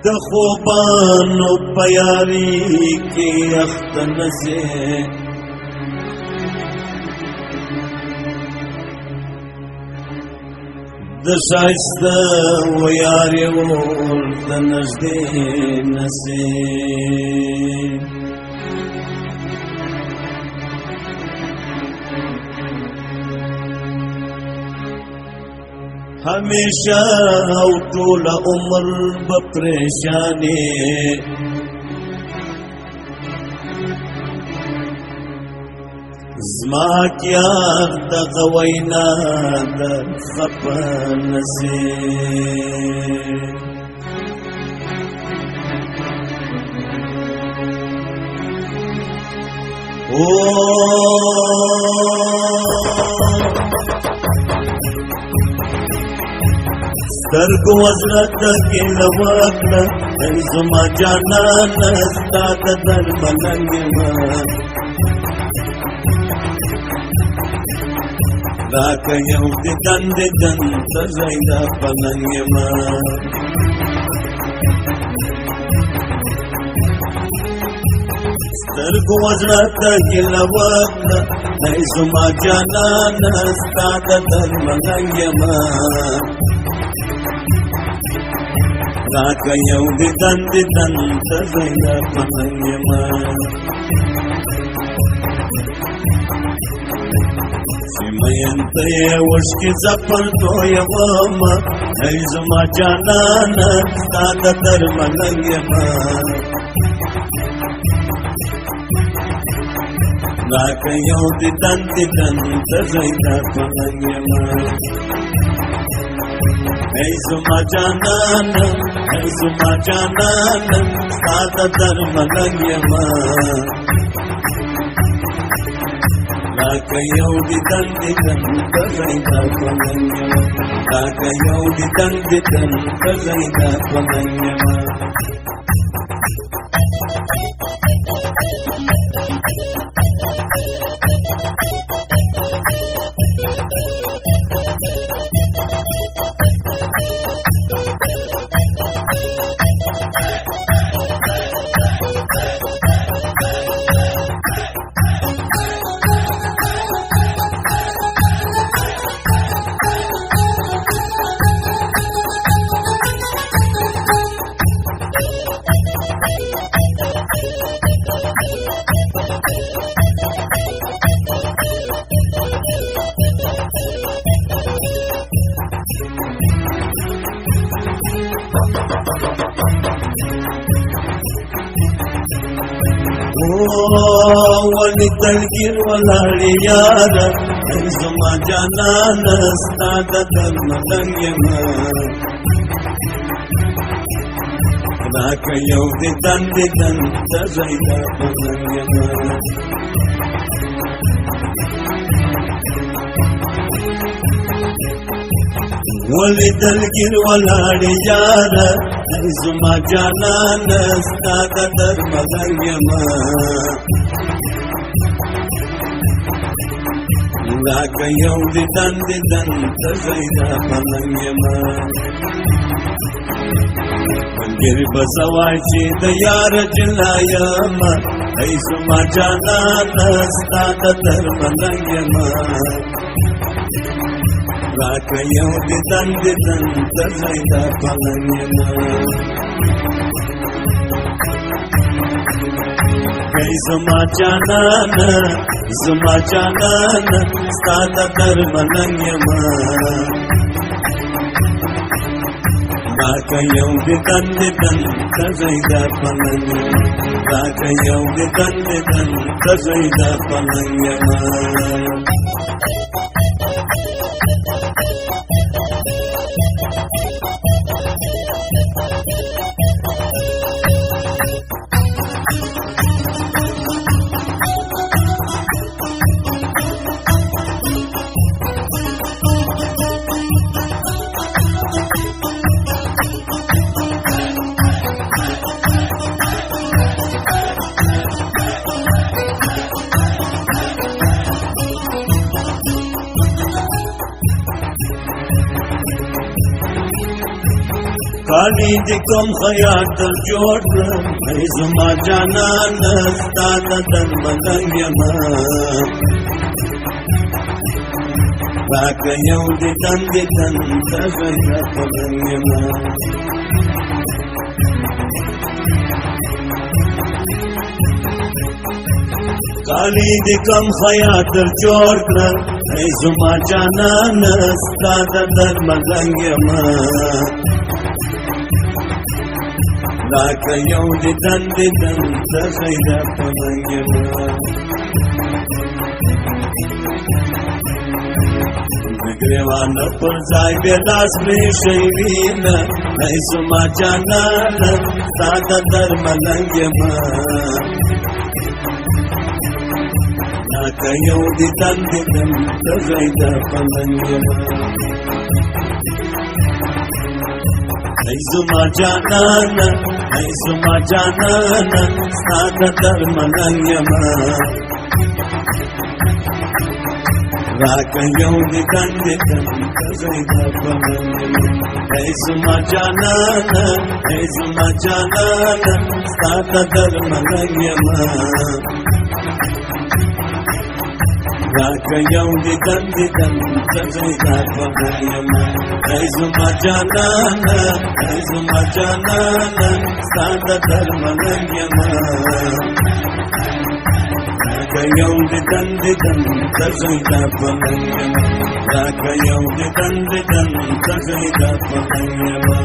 د خوبانو پیاری کی اختن سے د شایست و یاری ور د نزدې نسه ہمیشہ او طول عمر بپریشانی زما کیا دغوینا در خپن سے سترگو حضرت کی لوکنا زما جانا نستا در ملنگ راک یو دن تزیدا پلنگ سترگو حضرت کی لوکنا زما جانا نستا در ملنگ راک یو دن تزیدا پلنگ سیمین تے وشکی زپر دویم ایزما جانان ستاد در ملنگیم راک یو دن تزیدا پلنگیم ایزما جانان ستاد در ملنگیم راک یو دن تزیدا پلنگیم راک یو دن تزیدا پلنگیم ولی تلگیر ولاړی یارا زما جانان ستاد در ملنگیم راک یو دن تزیدا پلنگیم ولی تلگیر ولاړی یارا زما جانان ستاد در ملنگیم راک یو دن تزیدا پلنگیم منگیر بسوائی چی دا یار جلایم ای زما جانان ستاد در ملنگیم راک یو دن تزیدا پلنگیم ای زما جانان ستاد در ملنگیم راک یو دن تزیدا پلنگیم راک یو دن تزیدا پلنگیم کالی دی کوم خیاط در جوړ کړم ای زما جانان ستا د در ملنګ یما راکه یو دی تن تزه د پلنګ یما کالی دی کوم خیاط در جوړ کړم ای زما جانان ستا د در ملنګ یما راکه یو دی تن تزه د پلنګ یما گریوان پر ځای به لاس پرې شوي نه ای زما جانانه ستا د در ملنګ یما راکه یو دی تن تزه د پلنګ یما ای زما جانانه ستا د در ملنګ یما راکه یو دی تن تزه د پلنګ یما ای زما جانانه ستا د در ملنګ یما راکه یو دی تن تزه د پلنګ یما ای زما جانانه ستا د در ملنګ یما راکه یو دی تن تزه د پلنګ یما راکه یو دی تن تزه د پلنګ یما